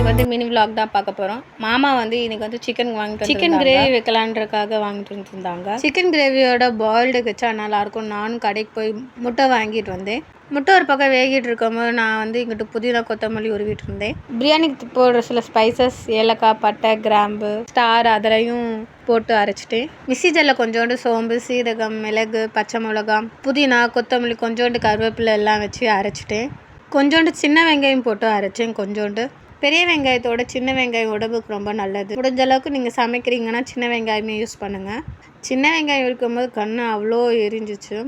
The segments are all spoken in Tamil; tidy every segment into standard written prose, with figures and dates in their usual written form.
வந்து மினி விலாக் தான் பார்க்க போகிறோம். மாமா வந்து இன்றைக்கி வந்து சிக்கன் வாங்கிட்டு சிக்கன் கிரேவி வைக்கலான்றக்காக வாங்கிட்டு வந்துருந்தாங்க. சிக்கன் கிரேவியோட பாயில்டு வச்சா நல்லாயிருக்கும். நானும் கடைக்கு போய் முட்டை வாங்கிட்டு வந்தேன். முட்டை ஒரு பக்கம் வேகிட்டு இருக்கும்போது நான் வந்து இங்கிட்ட புதினா கொத்தமல்லி உருவிட்டு இருந்தேன். பிரியாணிக்கு போடுற சில ஸ்பைசஸ் ஏலக்காய், பட்டை, கிராம்பு, ஸ்டார் அதரையும் போட்டு அரைச்சிட்டேன். மிக்ஸி ஜாரில் கொஞ்சோண்டு சோம்பு, சீரகம், மிளகு, பச்சை மிளகாய், புதினா, கொத்தமல்லி, கொஞ்சோண்டு கருவேப்பிலை எல்லாம் வச்சு அரைச்சிட்டேன். கொஞ்சோண்டு சின்ன வெங்காயம் போட்டு அரைச்சேன். கொஞ்சோண்டு பெரிய வெங்காயத்தோட சின்ன வெங்காயம் உடம்புக்கு ரொம்ப நல்லது. முடிஞ்ச அளவுக்கு நீங்கள் சமைக்கிறீங்கன்னா சின்ன வெங்காயமே யூஸ் பண்ணுங்கள். சின்ன வெங்காயம் இருக்கும்போது கண்ணு அவ்வளோ எரிஞ்சிச்சு.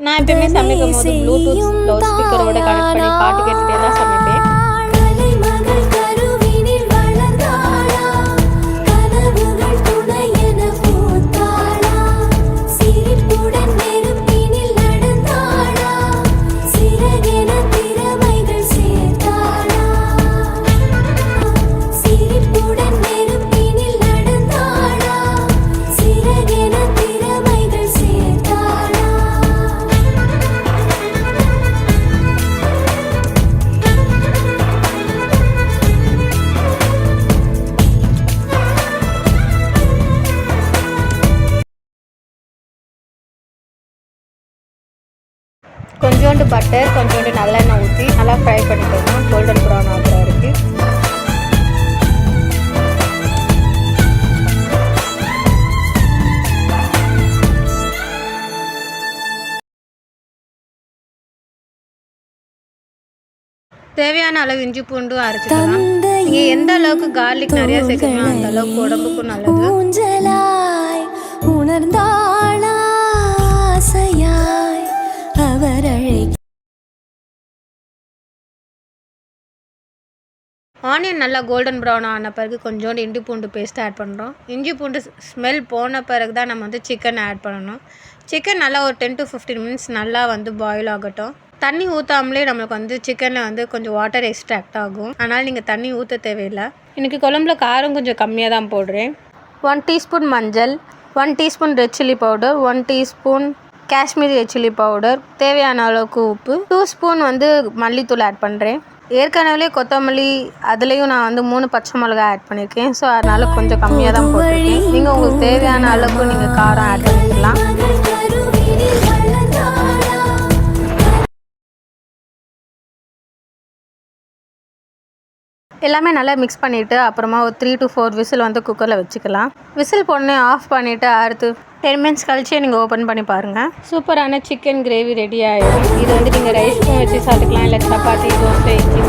நான் எப்பயுமே சமைக்கும் போது ப்ளூடூத் லவுட் ஸ்பீக்கரோட கனெக்ட் பண்ணி பாட்டு கேட்டுகிட்டே தான் சமைப்பேன். கொஞ்சோண்டு பட்டர், கொஞ்சோண்டு நல்லெண்ணெய் ஊற்றி நல்லா ஃப்ரை பண்ணிக்கணும். கோல்டன் ப்ரௌன் ஆகிற வரைக்கும். தேவையான அளவு இஞ்சி பூண்டும் அரைச்சிக்கலாம். நீங்கள் எந்த அளவுக்கு கார்லிக் நிறையா சேர்க்கணும் அந்த அளவுக்கு உடம்புக்கும் நல்லது. ஆனியன் நல்லா கோல்டன் ப்ரௌன் ஆன பிறகு கொஞ்சோண்டு இஞ்சி பூண்டு பேஸ்ட் ஆட் பண்ணுறோம். இஞ்சி பூண்டு ஸ்மெல் போன பிறகு தான் நம்ம வந்து சிக்கன் ஆட் பண்ணணும். சிக்கன் நல்லா ஒரு 10 to 15 minutes நல்லா வந்து பாயில் ஆகட்டும். தண்ணி ஊற்றாமலே நம்மளுக்கு வந்து சிக்கனில் வந்து கொஞ்சம் வாட்டர் எக்ஸ்ட்ராக்ட் ஆகும். அதனால் நீங்கள் தண்ணி ஊற்ற தேவையில்லை. இன்றைக்கி குழம்புல காரம் கொஞ்சம் கம்மியாக தான் போடுறேன். 1 teaspoon மஞ்சள், 1 teaspoon red chilli powder, 1 teaspoon Kashmiri red chilli powder, தேவையான அளவுக்கு உப்பு, 2 ஸ்பூன் வந்து மல்லித்தூள் ஆட் பண்ணுறேன். ஏற்கனவே கொத்தமல்லி அதுலேயும் நான் வந்து 3 பச்சை மிளகாய் ஆட் பண்ணியிருக்கேன். ஸோ அதனால் கொஞ்சம் கம்மியாக தான் போட்டிருக்கேன். நீங்கள் உங்களுக்கு தேவையான அளவுக்கு நீங்கள் காரம் ஆட் பண்ணிக்கலாம். எல்லாமே நல்லா மிக்ஸ் பண்ணிவிட்டு அப்புறமா ஒரு 3 to 4 விசில் வந்து குக்கரில் வச்சுக்கலாம். விசில் போடனே ஆஃப் பண்ணிவிட்டு அடுத்து 10 minutes கழிச்சு நீங்கள் ஓப்பன் பண்ணி பாருங்கள். சூப்பரான சிக்கன் கிரேவி ரெடி ஆகிடும். இது வந்து நீங்கள் ரைஸ்க்கும் வச்சு சாப்பிட்டுக்கலாம், இல்லை சப்பாத்தி, தோசை, இட்லி